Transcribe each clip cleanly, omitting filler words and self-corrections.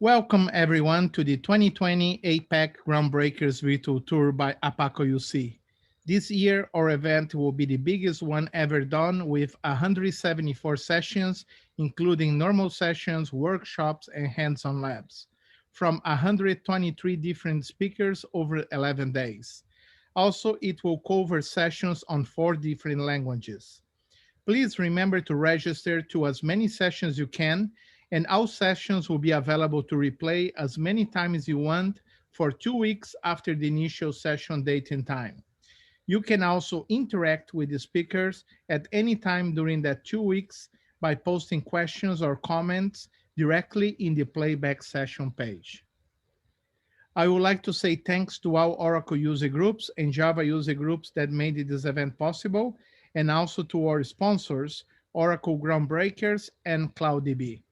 Welcome everyone to the 2020 APAC Groundbreakers Virtual Tour by APACO UC. This year, our event will be the biggest one ever done with 174 sessions, including normal sessions, workshops, and hands-on labs, from 123 different speakers over 11 days. Also, it will cover sessions on 4 different languages. Please remember to register to as many sessions you can, and all sessions will be available to replay as many times as you want for 2 weeks after the initial session date and time. You can also interact with the speakers at any time during that 2 weeks by posting questions or comments directly in the playback session page. I would like to say thanks to all Oracle user groups and Java user groups that made this event possible, and also to our sponsors, Oracle Groundbreakers and CloudDB.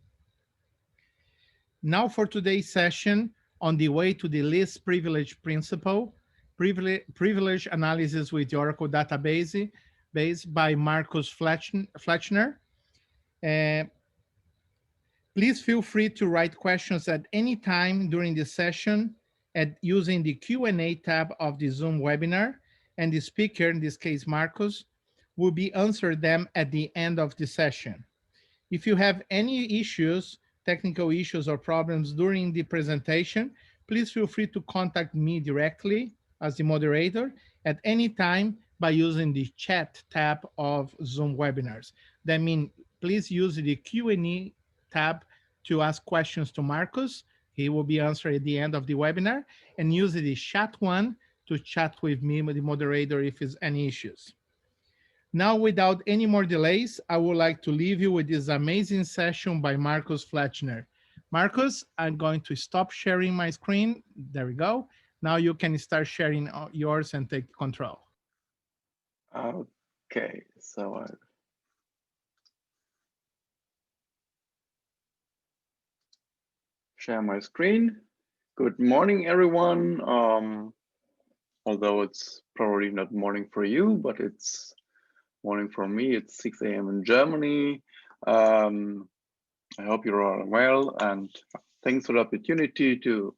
Now for today's session, on the way to the least privilege principle, privilege analysis with the Oracle database by Markus Flechtner. Please feel free to write questions at any time during the session using the Q&A tab of the Zoom webinar, and the speaker, in this case Markus, will be answering them at the end of the session. If you have any issues, technical issues or problems during the presentation, please feel free to contact me directly as the moderator at any time by using the chat tab of Zoom webinars. That means please use the Q&A tab to ask questions to Markus. He will be answered at the end of the webinar, and use the chat one to chat with me, the moderator, if there's any issues. Now, without any more delays, I would like to leave you with this amazing session by Markus Flechtner. Markus, I'm going to stop sharing my screen. There we go. Now you can start sharing yours and take control. Okay, so I share my screen. Good morning, everyone. Although it's probably not morning for you, but it's morning for me. It's 6 a.m. in Germany. I hope you're all well, and thanks for the opportunity to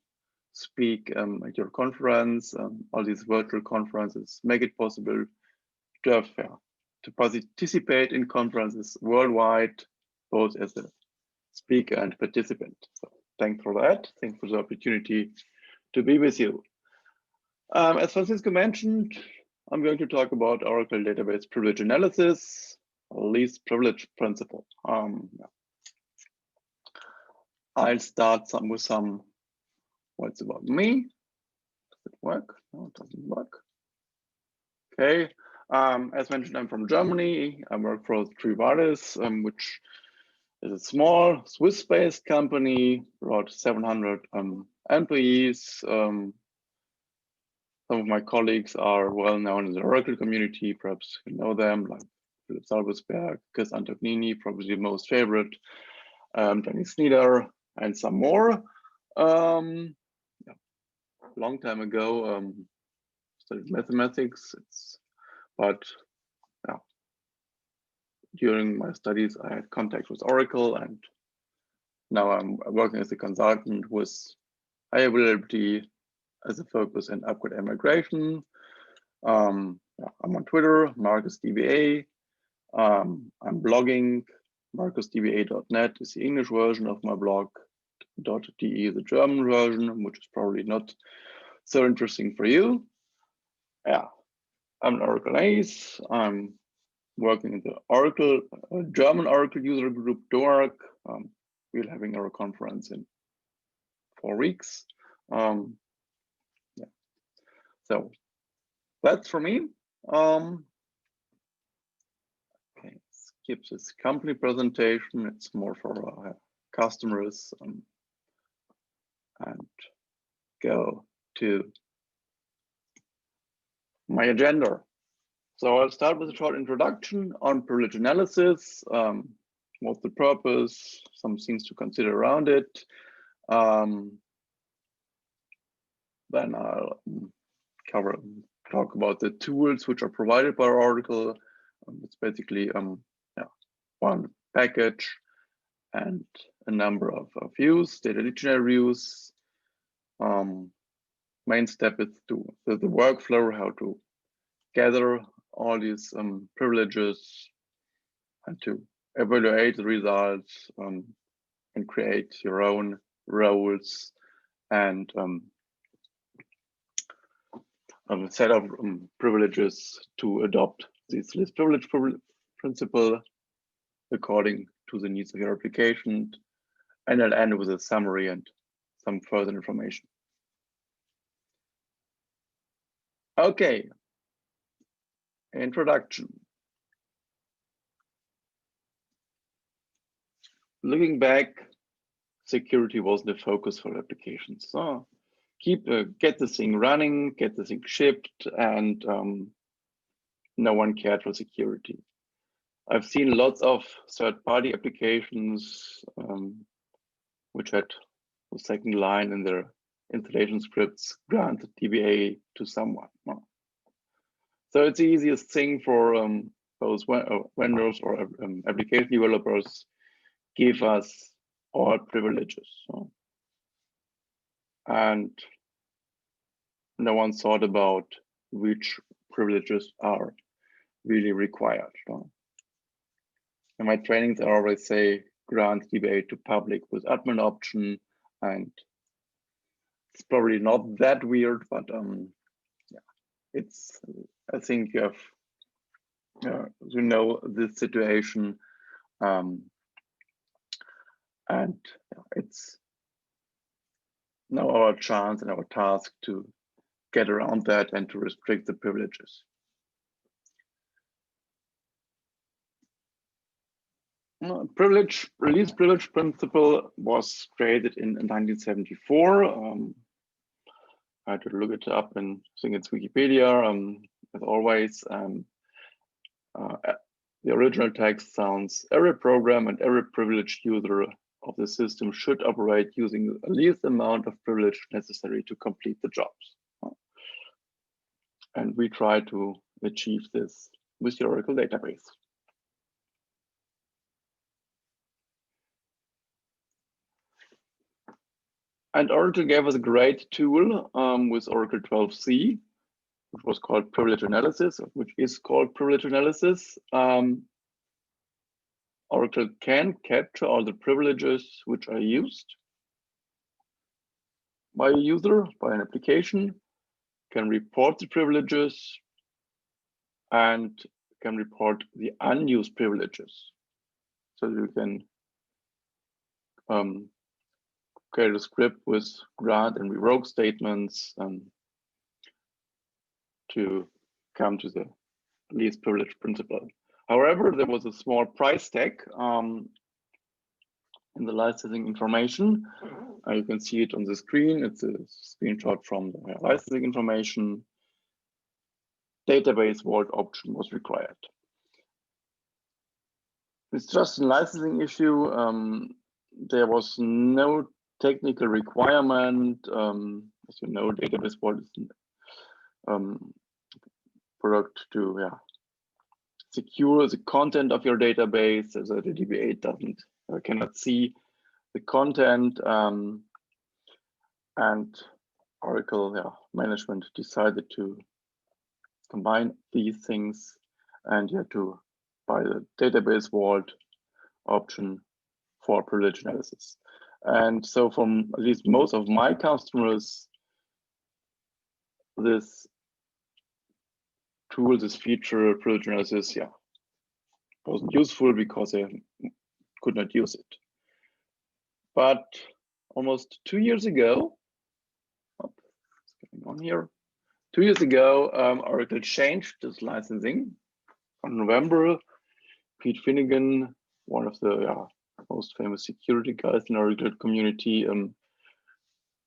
speak at your conference. All these virtual conferences make it possible to participate in conferences worldwide, both as a speaker and participant. So thanks for that. Thanks for the opportunity to be with you. As Francisco mentioned, I'm going to talk about Oracle Database Privilege Analysis, least privilege principle. I'll start with some words about me. Does it work? No, it doesn't work. Okay. As mentioned, I'm from Germany. I work for Trivaris, which is a small Swiss-based company, about 700 employees. Some of my colleagues are well known in the Oracle community. Perhaps you know them, like Philip Salvesberg, Chris Antognini, probably the most favorite, Danny Sneeder, and some more. Yeah. A long time ago, studied mathematics. But yeah, during my studies, I had contact with Oracle, and now I'm working as a consultant with high availability as a focus in upgrade and migration. I'm on Twitter, MarkusDBA. I'm blogging. MarkusDBA.net is the English version of my blog. .de is the German version, which is probably not so interesting for you. Yeah, I'm an Oracle ace. I'm working in the Oracle, German Oracle user group, DORAC. We're having our conference in 4 weeks. Yeah. So that's for me. Okay, skip this company presentation. It's more for customers, and go to my agenda. So I'll start with a short introduction on privilege analysis. What's the purpose? Some things to consider around it. Then I'll talk about the tools which are provided by Oracle. It's basically one package, and a number of views, data dictionary views. Main step is the workflow, how to gather all these privileges and to evaluate the results and create your own roles and a set of privileges to adopt this least privilege principle according to the needs of your application. And I'll end with a summary and some further information. Okay, introduction. Looking back, security was the focus for applications. So get the thing running, get the thing shipped, and no one cared for security. I've seen lots of third-party applications which had the second line in their installation scripts grant DBA to someone. So it's the easiest thing for those vendors or application developers, give us all privileges. And no one thought about which privileges are really required. In my trainings, I always say grant DBA to public with admin option, and it's probably not that weird, but yeah, it's. I think you have you know this situation, and yeah, it's now our chance and our task to get around that and to restrict the privileges. Release privilege principle was created in 1974. I had to look it up and I think it's Wikipedia. As always, the original text sounds: every program and every privileged user of the system should operate using the least amount of privilege necessary to complete the jobs. And we try to achieve this with the Oracle database. And Oracle gave us a great tool with Oracle 12c, which was called privilege analysis, which is called privilege analysis. Oracle can capture all the privileges which are used by a user, by an application, can report the privileges, and can report the unused privileges. So you can create a script with grant and revoke statements to come to the least privilege principle. However, there was a small price tag in the licensing information. You can see it on the screen. It's a screenshot from the licensing information. Database vault option was required. It's just a licensing issue. There was no technical requirement. As you know, database vault is product to secure the content of your database, so that the DBA cannot see the content. And Oracle management decided to combine these things, and you have to buy the database vault option for privilege analysis. And so from at least most of my customers, this tool, this feature, privilege analysis, wasn't useful because they could not use it. But almost 2 years ago, what's going on here? 2 years ago, Oracle changed this licensing. On November, Pete Finnegan, one of the most famous security guys in the Oracle community,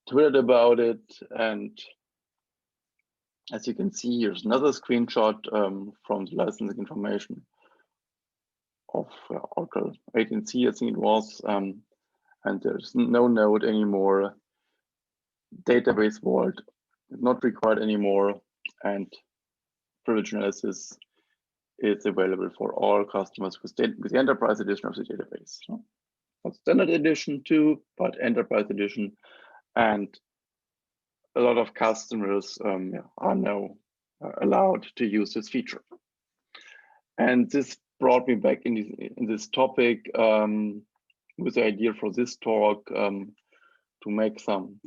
tweeted about it. And as you can see, here's another screenshot from the licensing information of Oracle 18c, I think it was. And there's no note anymore. Database vault is not required anymore. And privilege analysis is available for all customers with the enterprise edition of the database. not standard edition too, but enterprise edition, and a lot of customers are now allowed to use this feature. And this brought me back in this topic with the idea for this talk to make some,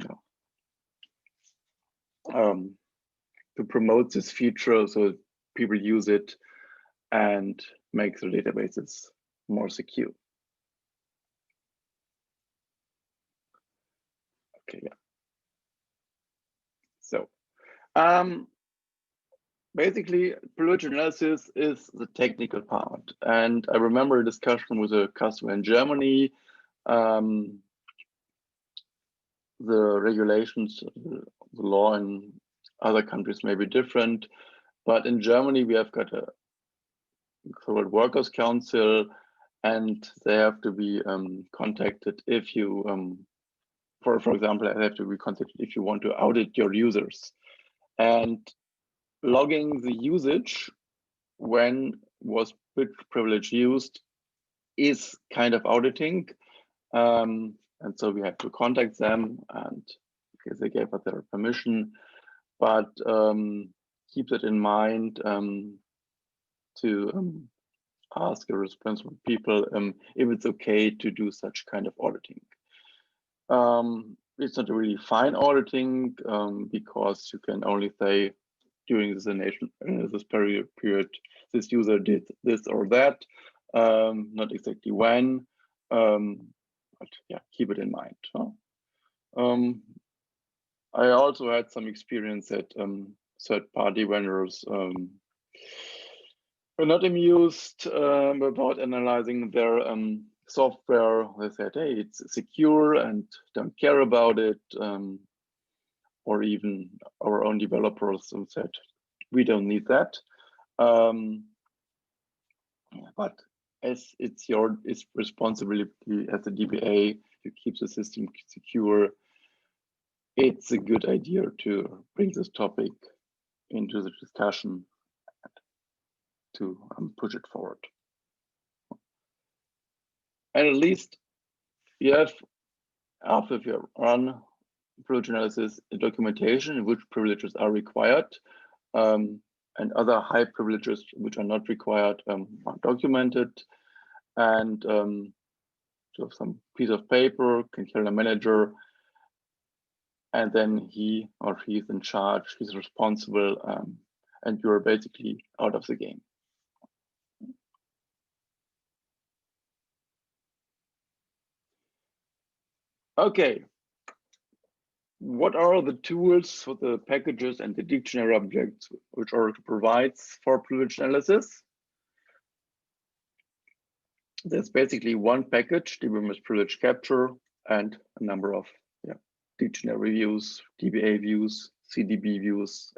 to promote this feature so people use it and make the databases more secure. Okay, yeah. So basically, privilege analysis is the technical part. And I remember a discussion with a customer in Germany. The regulations, the law in other countries may be different, but in Germany we have got a called Workers' Council, and they have to be contacted if you, for example, they have to be contacted if you want to audit your users. And logging the usage when was which privilege used is kind of auditing. And so we have to contact them, and because they gave us their permission, but keep that in mind to ask the responsible people if it's okay to do such kind of auditing. It's not really fine auditing because you can only say during this period, this user did this or that, not exactly when. But yeah, keep it in mind. I also had some experience that third-party vendors were not amused about analyzing their software. They said, hey, it's secure and don't care about it. Or even our own developers said, we don't need that. But as it's your responsibility as a DBA to keep the system secure, it's a good idea to bring this topic into the discussion to push it forward. And at least you have, after you run privilege analysis, documentation in which privileges are required, and other high privileges which are not required are documented, and to have some piece of paper, can carry a manager, and then he or she is in charge, he's responsible, and you're basically out of the game. Okay, what are the tools for the packages and the dictionary objects which Oracle provides for privilege analysis? There's basically one package, DBMS privilege capture, and a number of dictionary views, DBA views, CDB views.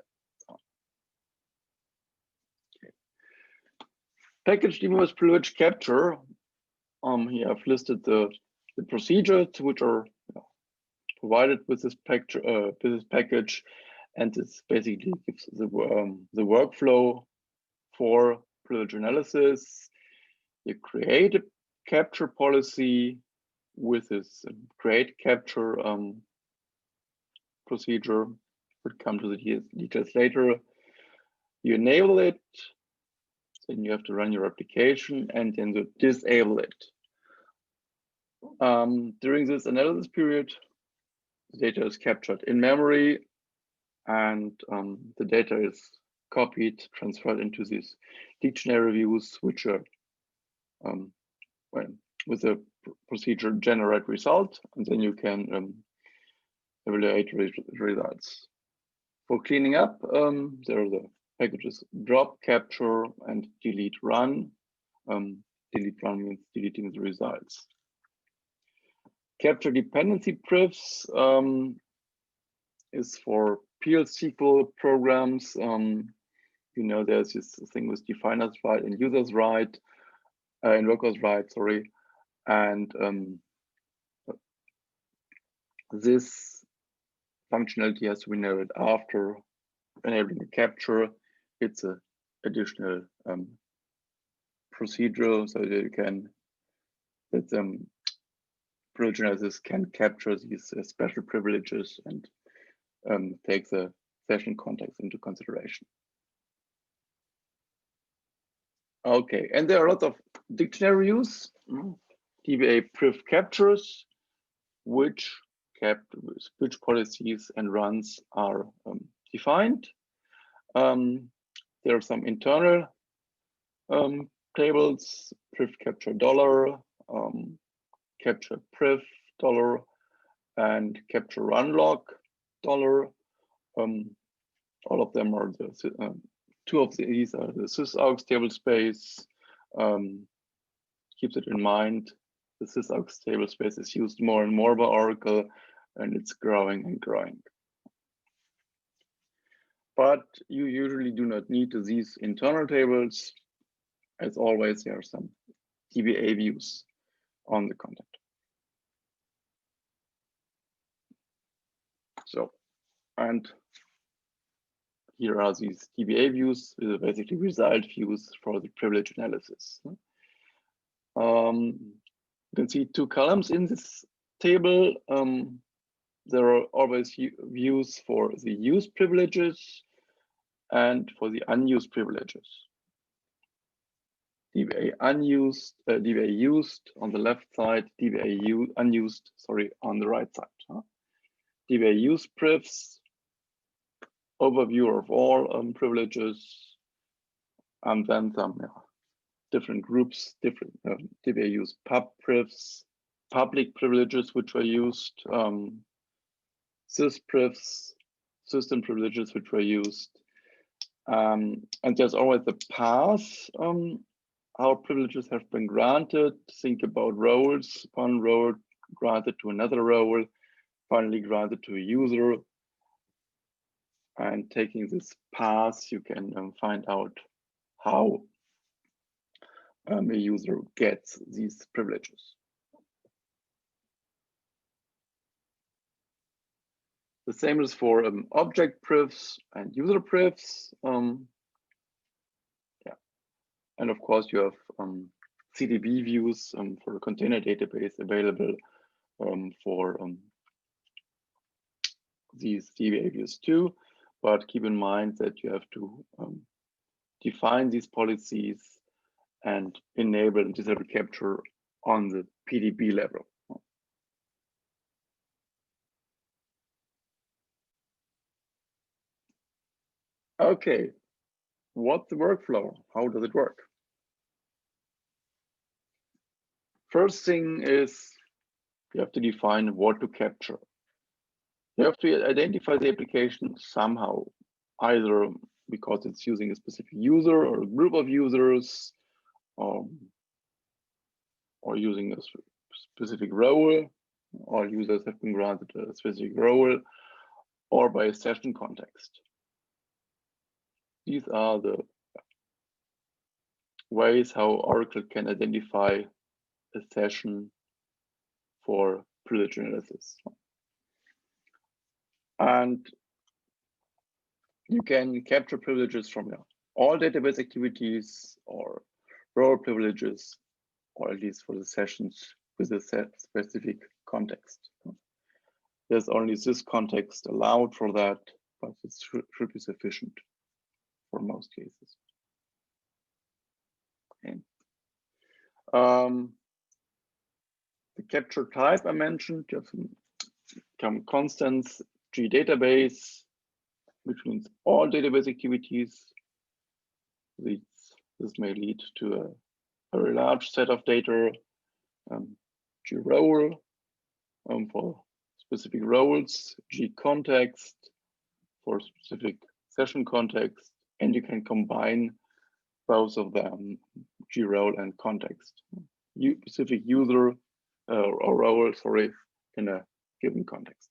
Okay. Package DBMS privilege capture. Here I've listed the procedures which are provided with this package, and this basically gives the workflow for privilege analysis. You create a capture policy with this create capture procedure. We'll come to the details later. You enable it, then you have to run your application, and then you disable it. During this analysis period, the data is captured in memory, and the data is copied, transferred into these dictionary views, which are with the procedure generate result, and then you can evaluate results. For cleaning up, there are the packages drop, capture, and delete run. Delete run means deleting the results. Capture dependency privs is for PL/SQL programs. There's this thing with definers right and users right, and workers right, sorry. And this functionality has to be enabled after enabling the capture. It's an additional procedure so that you can privilege analysis can capture these special privileges and take the session context into consideration. Okay, and there are lots of dictionary use. DBA priv captures, which policies and runs are defined. There are some internal tables, priv capture dollar, capture priv dollar, and capture run log dollar. All of them are the two of these are the sysaux table space. Keep it in mind, the sysaux table space is used more and more by Oracle, and it's growing and growing. But you usually do not need these internal tables. As always, there are some DBA views on the content. So, and here are these DBA views, basically result views for the privilege analysis. You can see two columns in this table. There are always views for the used privileges and for the unused privileges. DBA unused, DBA used on the left side, DBA unused, sorry, on the right side. DBA used privs, overview of all privileges, and then some different groups, different DBA used pub privs, public privileges which were used, sys privs, system privileges which were used, and there's always the path how privileges have been granted. Think about roles, one role granted to another role, finally granted to a user. And taking this path, you can find out how a user gets these privileges. The same is for object privs and user privs. And of course, you have CDB views for a container database available for these DBA views too. But keep in mind that you have to define these policies and enable and disable capture on the PDB level. Okay, what's the workflow? How does it work? First thing is you have to define what to capture. You have to identify the application somehow, either because it's using a specific user or a group of users, or using a specific role. All users have been granted a specific role, or by a session context. These are the ways how Oracle can identify a session for privilege analysis. And you can capture privileges from all database activities or role privileges, or at least for the sessions with a specific context. There's only this context allowed for that, but it should be sufficient for most cases. Okay. The capture type I mentioned, you have some constants, G database, which means all database activities. This may lead to a very large set of data, G role for specific roles, G context for specific session context, and you can combine both of them, G role and context. Specific user or role, sorry, in a given context.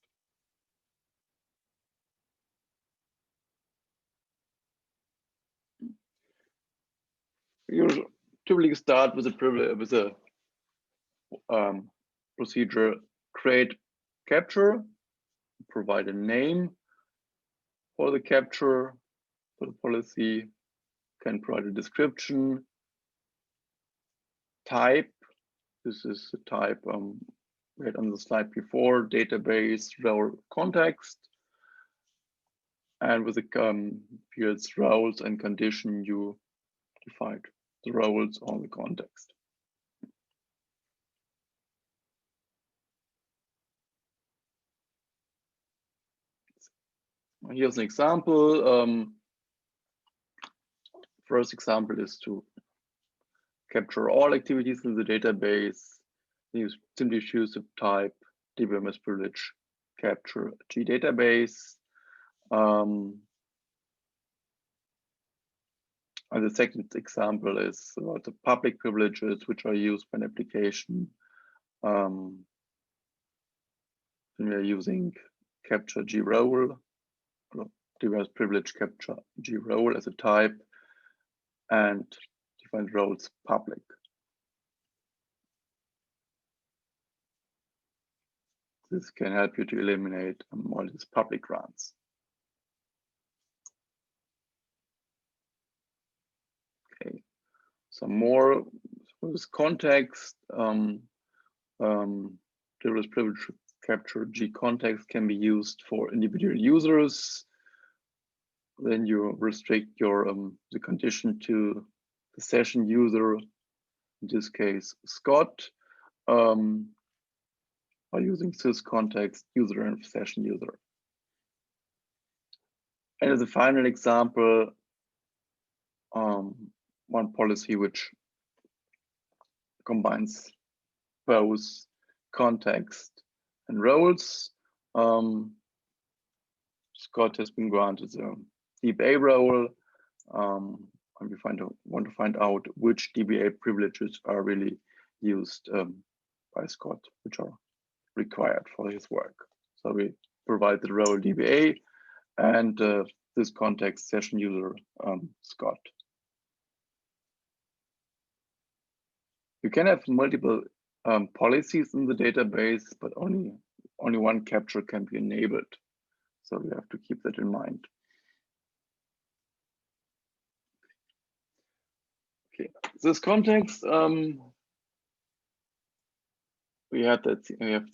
You typically start with a procedure create capture, provide a name for the capture, for the policy, can provide a description, type. This is the type we had on the slide before, database, role, context. And with the fields roles and condition, you define the roles on the context. Here's an example. First example is to capture all activities in the database. You simply choose the type DBMS privilege capture G database. And the second example is about the public privileges which are used by an application. When we are using capture G role, DBMS privilege capture G role as a type, and define roles public. This can help you to eliminate all these public runs. Okay, some more with context. Privilege capture G context can be used for individual users. Then you restrict your the condition to the session user, in this case Scott, by using sys context user and session user. And as a final example, one policy which combines both context and roles. Scott has been granted the DBA role, and we want to find out which DBA privileges are really used by Scott, which are required for his work. So we provide the role DBA and this context session user Scott. You can have multiple policies in the database, but only one capture can be enabled. So we have to keep that in mind. Okay, this context, we have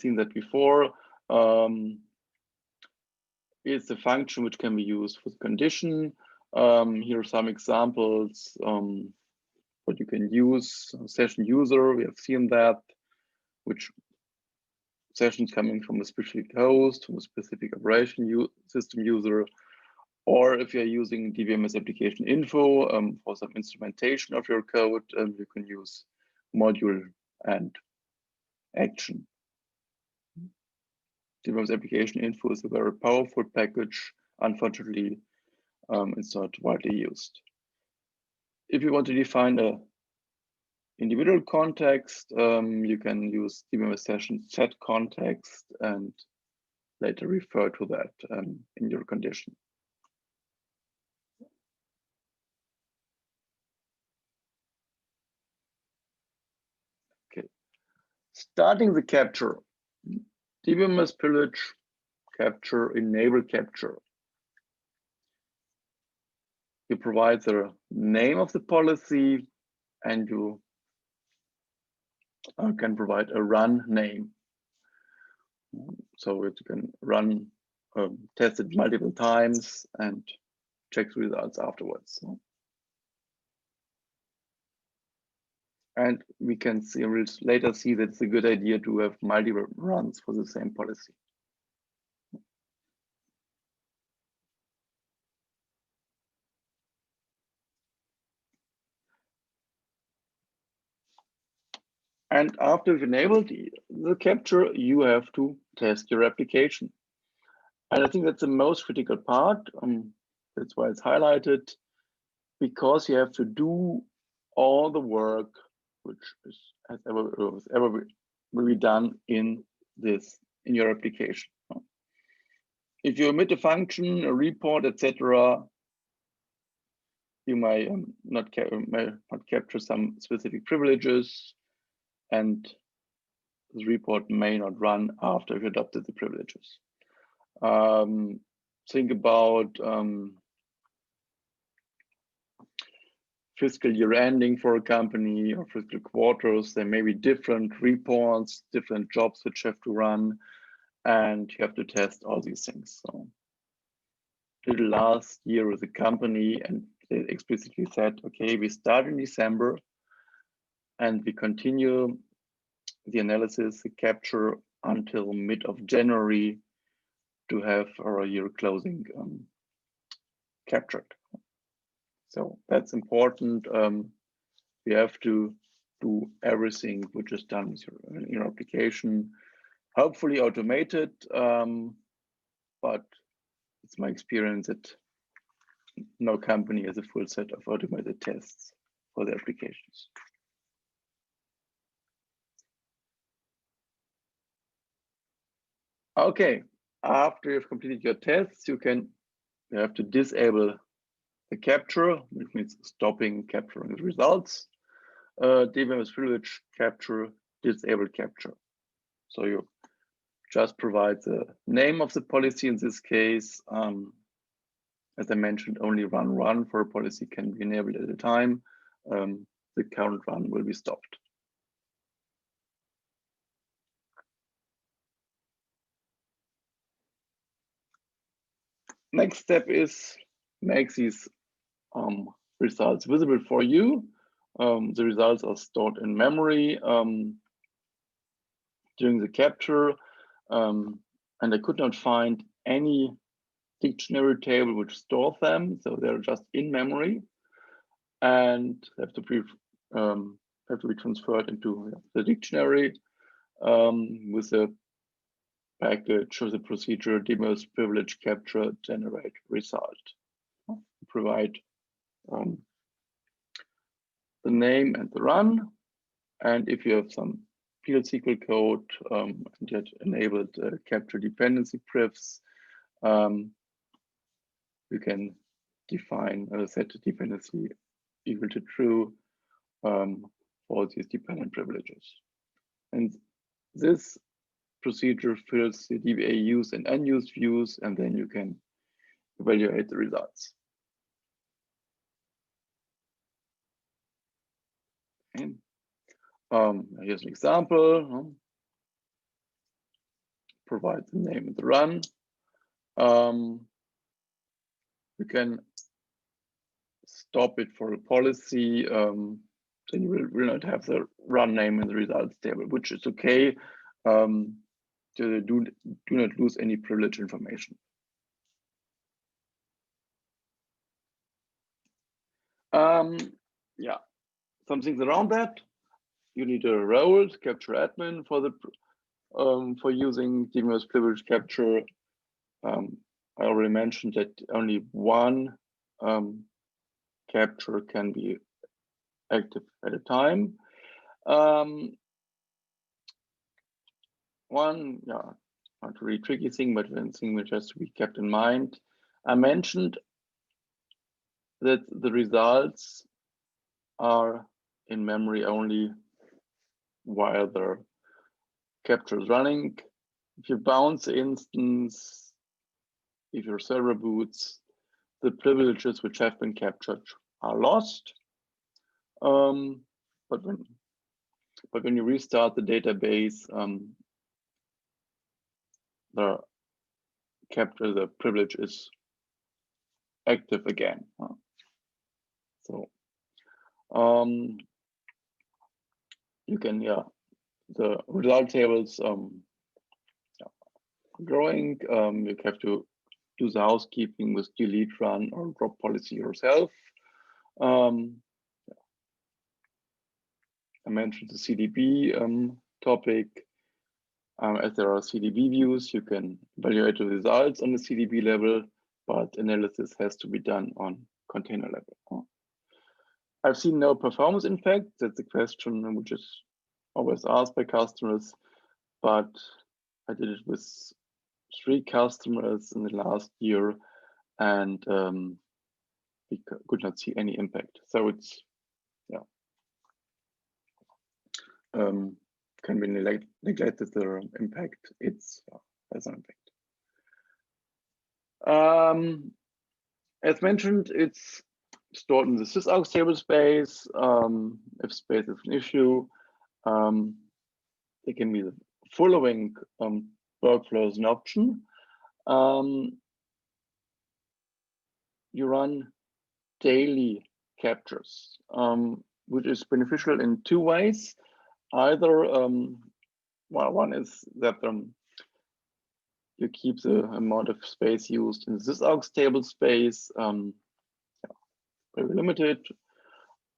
seen that before. It's a function which can be used for the condition. Here are some examples. What you can use, session user, we have seen that, which sessions coming from a specific host, from a specific operation system user, or if you're using DBMS application info for some instrumentation of your code, you can use module and action. DBMS application info is a very powerful package. Unfortunately, it's not widely used. If you want to define a individual context, you can use DBMS session set context and later refer to that in your condition. Okay, starting the capture, DBMS privilege capture, enable capture. You provide the name of the policy and you can provide a run name. So it can run, test it multiple times and check the results afterwards. And we can see, we'll later see that it's a good idea to have multiple runs for the same policy. And after you've enabled the capture, you have to test your application. And I think that's the most critical part. That's why it's highlighted, because you have to do all the work which has ever will be done in your application. If you omit a function, a report, etc., you may not capture some specific privileges, and the report may not run after you adopted the privileges. Think about fiscal year ending for a company or fiscal quarters. There may be different reports, different jobs which have to run, and you have to test all these things. So did last year with a company, and they explicitly said, okay, we start in December and we continue the analysis, the capture until mid of January to have our year closing captured. So that's important. You have to do everything which is done in your application, hopefully automated, but it's my experience that no company has a full set of automated tests for their applications. Okay, after you've completed your tests, you have to disable the capture, which means stopping capturing the results. DBMS privilege capture, disable capture. So you just provide the name of the policy in this case. As I mentioned, only run for a policy can be enabled at a time. The current run will be stopped. Next step is make these results visible for you. The results are stored in memory during the capture, and I could not find any dictionary table which stores them, so they're just in memory and have to be transferred into the dictionary with a package or the procedure DBMS privilege capture generate result. Provide the name and the run, and if you have some Sql code and yet enabled capture dependency privs, you can define a set dependency equal to true for these dependent privileges. And this procedure fills the DBA used and unused views, and then you can evaluate the results. Okay. Here's an example. Provide the name and the run. You can stop it for a policy. Then you will not have the run name in the results table, which is okay. To do not lose any privilege information. Yeah, some things around that. You need a role, capture admin for the for using DBMS privilege capture. I already mentioned that only one capture can be active at a time. One, not really tricky thing, but one thing which has to be kept in mind. I mentioned that the results are in memory only while the capture is running. If you bounce the instance, if your server boots, the privileges which have been captured are lost. But when you restart the database, the privilege is active again. So you can, the result tables growing. You have to do the housekeeping with delete, run, or drop policy yourself. I mentioned the CDB topic. As there are CDB views, you can evaluate the results on the CDB level, but analysis has to be done on container level. I've seen no performance impact. That's a question which is always asked by customers, but I did it with 3 customers in the last year, and we could not see any impact. So it's, can be neglected the impact. It's has an impact. As mentioned, it's stored in the sysaux table space. If space is an issue, there can be the following workflow as an option. You run daily captures, which is beneficial in two ways. Either, well, one is that you keep the amount of space used in the sysaux table space very limited.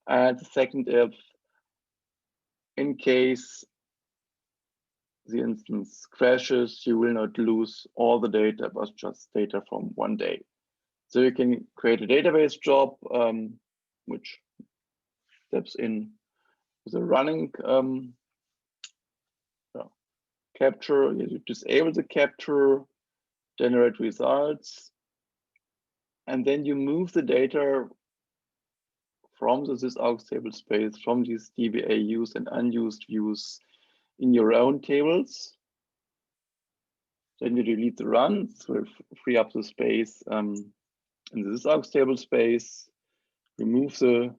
And the second, if in case the instance crashes, you will not lose all the data, it was just data from one day. So you can create a database job, which steps in with a running capture. You disable the capture, generate results, and then you move the data from the sysaux table space, from these DBA used and unused views in your own tables. Then you delete the run, so will free up the space in the sysaux table space, remove the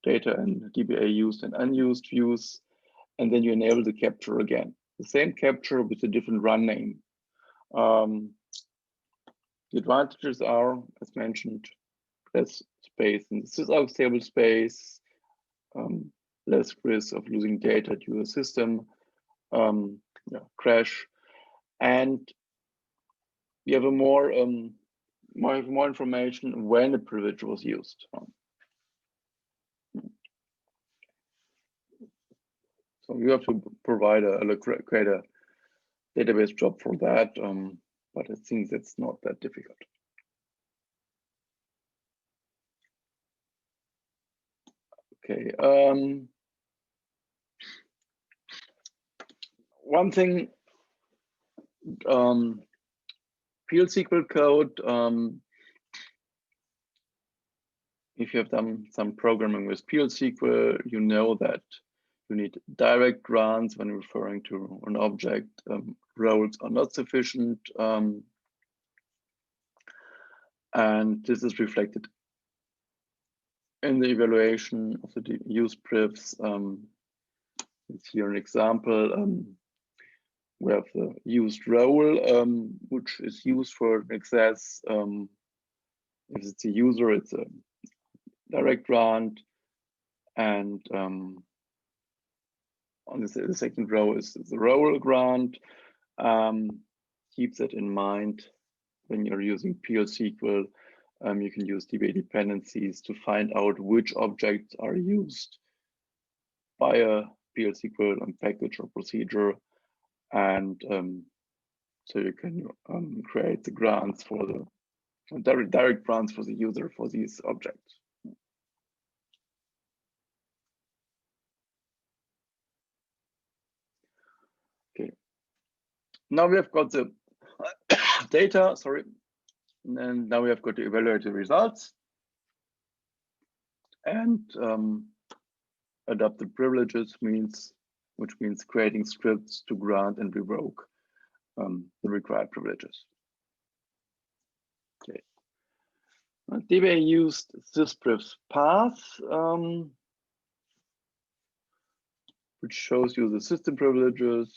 data in DBA used and unused views, and then you enable the capture again. The same capture with a different run name. The advantages are, as mentioned, less space in the sysaux table space, less risk of losing data to the system, crash, and you have a more information when a privilege was used. So you have to provide create a database job for that, but it seems it's not that difficult. Okay. One thing, Sql Code. If you have done some programming with Sql, you know that you need direct grants when referring to an object. Roles are not sufficient, and this is reflected in the evaluation of the use privs. It's here an example. We have the used role, which is used for access. If it's a user, it's a direct grant, and on the second row is the role grant. Keep that in mind when you're using PL/SQL. You can use DBA dependencies to find out which objects are used by a PL/SQL package or procedure, and so you can create the grants for the direct grants for the user for these objects. Okay, now we have got the data, sorry, and now we have got to evaluate the results and adopt the privileges, which means creating scripts to grant and revoke the required privileges. Okay, DBA used sysprivs path, which shows you the system privileges,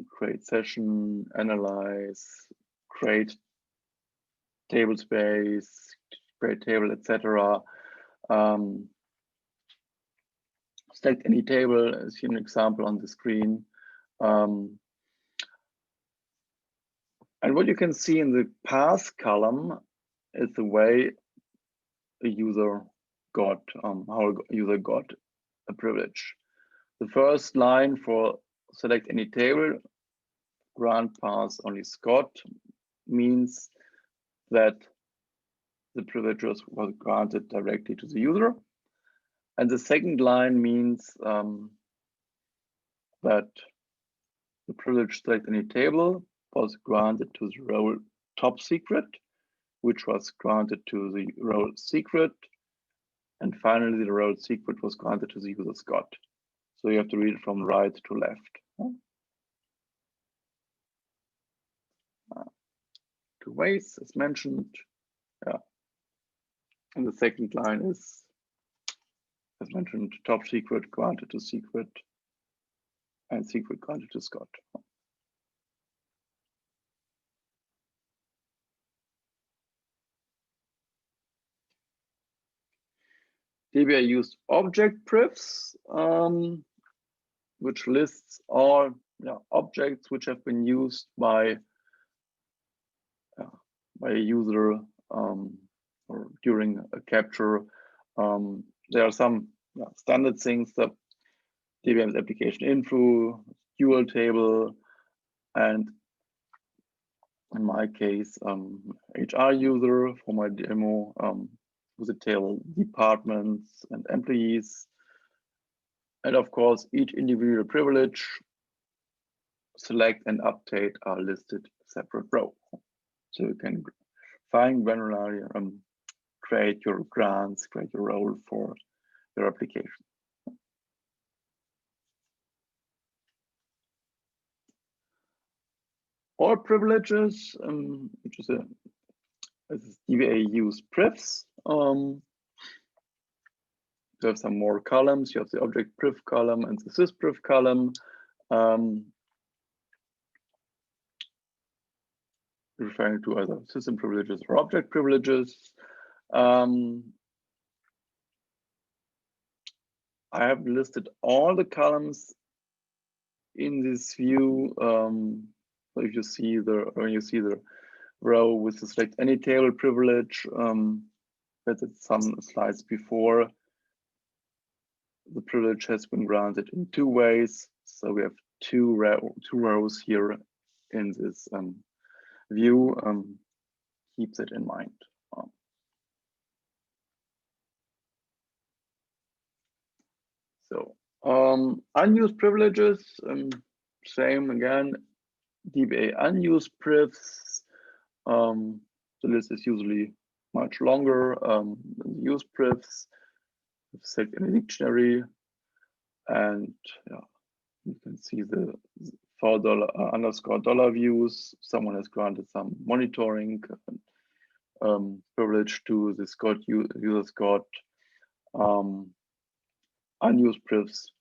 create session, analyze, create table space, create table, etc. Select any table, as here an example on the screen. And what you can see in the path column is the way a user got, how a user got a privilege. The first line for select any table, grant path only Scott, means that the privilege was granted directly to the user. And the second line means that the privilege select any table was granted to the role top secret, which was granted to the role secret. And finally, the role secret was granted to the user Scott. So you have to read it from right to left. Two ways, as mentioned. Yeah. And the second line is as mentioned, top secret granted to secret and secret granted to Scott. DBA used object privs, which lists all objects which have been used by a user or during a capture. There are some standard things that DBM's application info, URL table, and in my case, HR user for my demo with the table departments and employees. And of course, each individual privilege, select and update are listed separate row. So you can find granularly, create your grants, create your role for your application. All privileges, which is a DBA use privs. You have some more columns. You have the object priv column and the sys priv column. Referring to either system privileges or object privileges. I have listed all the columns in this view. So if you see when you see the row with the select any table privilege, that's some slides before. The privilege has been granted in two ways. So we have two rows here in this view. Keeps it in mind. So unused privileges, same again. DBA unused privs. The list is usually much longer than the used privs. Set in a dictionary, and you can see the $4 views. Someone has granted some monitoring privilege to the Scott user Scott. Unused privs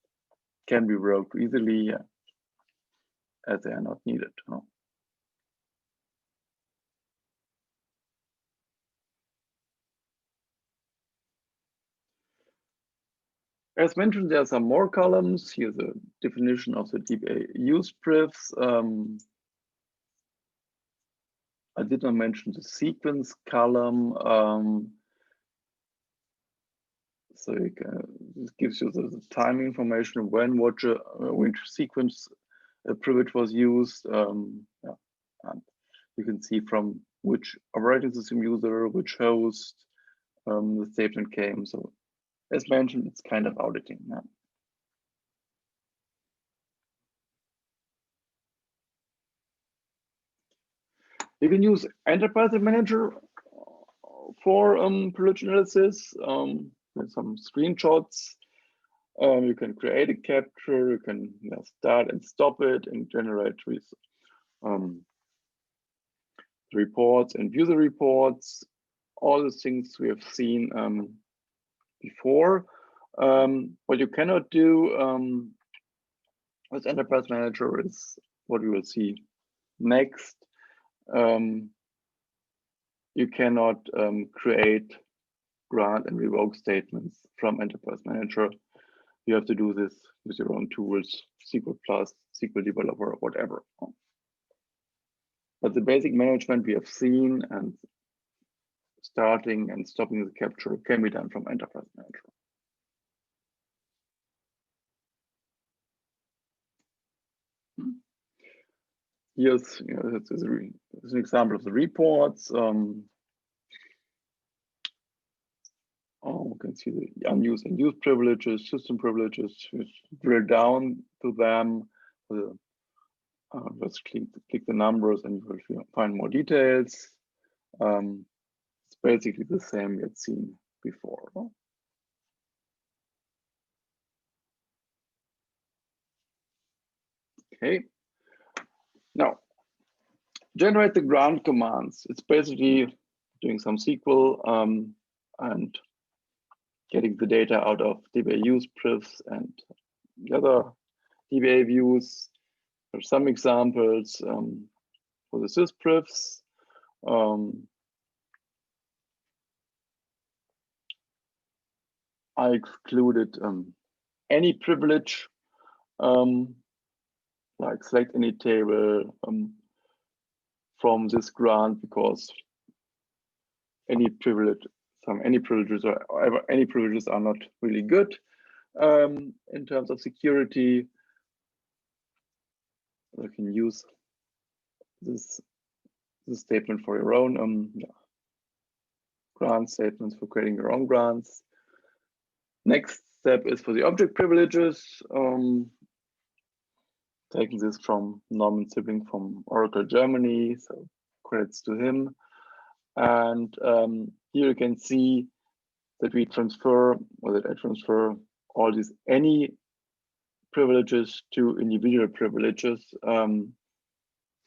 can be revoked easily as they are not needed. As mentioned, there are some more columns. Here's a definition of the DBA use privs. I did not mention the sequence column. So this gives you the time information when which sequence privilege was used. And you can see from which operating system user, which host the statement came. So as mentioned, it's kind of auditing. You can use Enterprise Manager for privilege analysis. With some screenshots. You can create a capture. You can start and stop it and generate reports and view the reports. All the things we have seen before. What you cannot do with Enterprise Manager is what we will see next. You cannot create, grant, and revoke statements from Enterprise Manager. You have to do this with your own tools, SQL Plus, SQL Developer, whatever. But the basic management we have seen and starting and stopping the capture can be done from Enterprise Manager. Here's this is an example of the reports. You can see the unused and used privileges, system privileges. Drill down to them. Just click the numbers and you will find more details. It's basically the same we had seen before. Okay. Now, generate the grant commands. It's basically doing some SQL and getting the data out of DBA use privs and the other DBA views. There's some examples for the sys privs. I excluded any privilege, like select any table from this grant, because any privileges are not really good in terms of security. You can use this statement for your own grant statements for creating your own grants. Next step is for the object privileges. Taking this from Norman Sibling from Oracle Germany, so credits to him. And here you can see that we transfer, or that I transfer all these any privileges to individual privileges,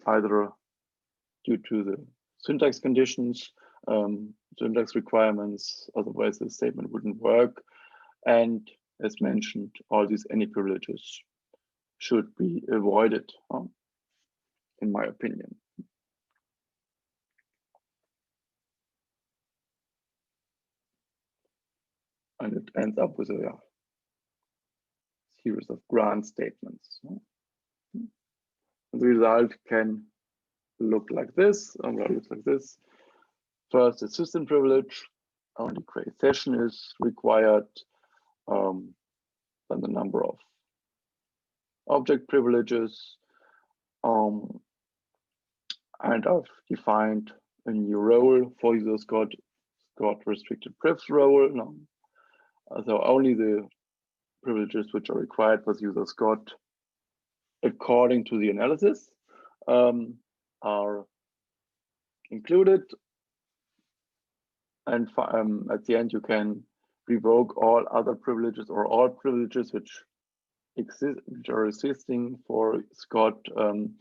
either due to the syntax conditions, syntax requirements, otherwise the statement wouldn't work. And as mentioned, all these any privileges should be avoided, in my opinion. And it ends up with a series of grant statements. The result can look like this, looks like this. First, the system privilege, only create session is required. Then the number of object privileges, and I've defined a new role for user Scott restricted privs role. So only the privileges which are required for the user Scott according to the analysis are included. And at the end, you can revoke all other privileges or all privileges which are existing for Scott, and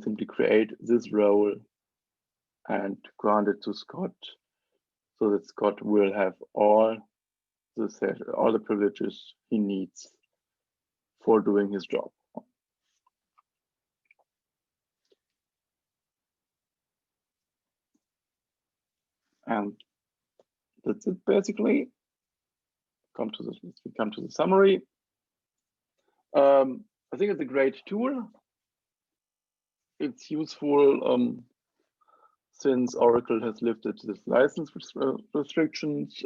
simply create this role and grant it to Scott, so that Scott will have all the privileges he needs for doing his job. And that's it basically. We come to the summary. I think it's a great tool. It's useful since Oracle has lifted this license restrictions.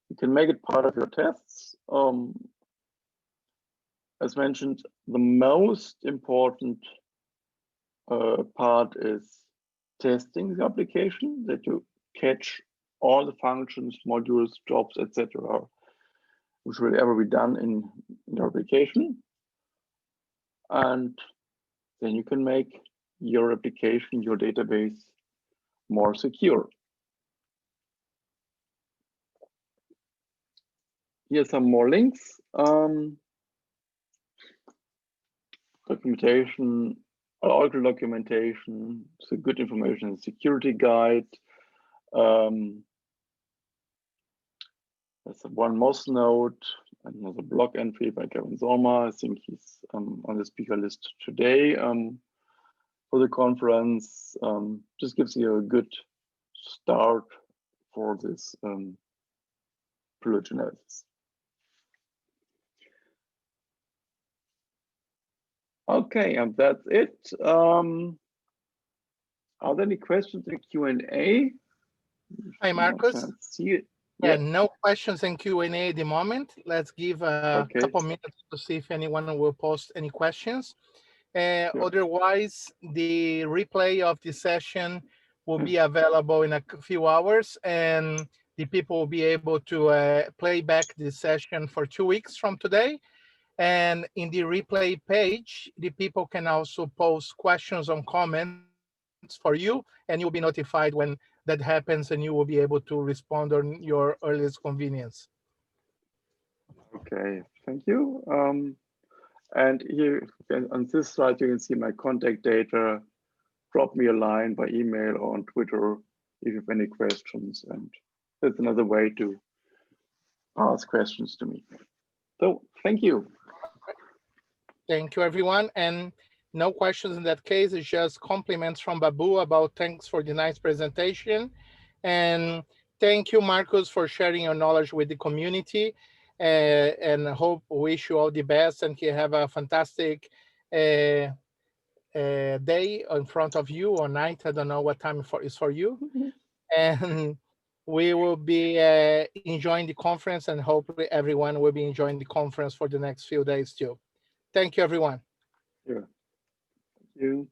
You can make it part of your tests. As mentioned, the most important part is testing the application, that you catch all the functions, modules, jobs, etc., which will ever be done in your application. And then you can make your application, your database, more secure. Here's some more links. Documentation, Oracle documentation, so good information, security guide. There's one Moss note, another blog entry by Kevin Zorma. I think he's on the speaker list today for the conference. Just gives you a good start for this privilege analysis. Okay, and that's it. Are there any questions in Q&A? Hi, Markus. See it. Yeah, no questions in Q&A at the moment. Let's give a couple minutes to see if anyone will post any questions. Sure. Otherwise, the replay of the session will be available in a few hours, and the people will be able to play back the session for 2 weeks from today. And in the replay page, the people can also post questions or comments for you, and you'll be notified when that happens, and you will be able to respond on your earliest convenience. Okay, thank you. And here on this slide, you can see my contact data. Drop me a line by email or on Twitter if you have any questions, and that's another way to ask questions to me. So thank you. Thank you, everyone. And no questions in that case. It's just compliments from Babu about thanks for the nice presentation. And thank you, Markus, for sharing your knowledge with the community. And I hope, wish you all the best and you have a fantastic day in front of you, or night. I don't know what time is for you. And we will be enjoying the conference, and hopefully everyone will be enjoying the conference for the next few days too. Thank you, everyone. Yeah. Thank you.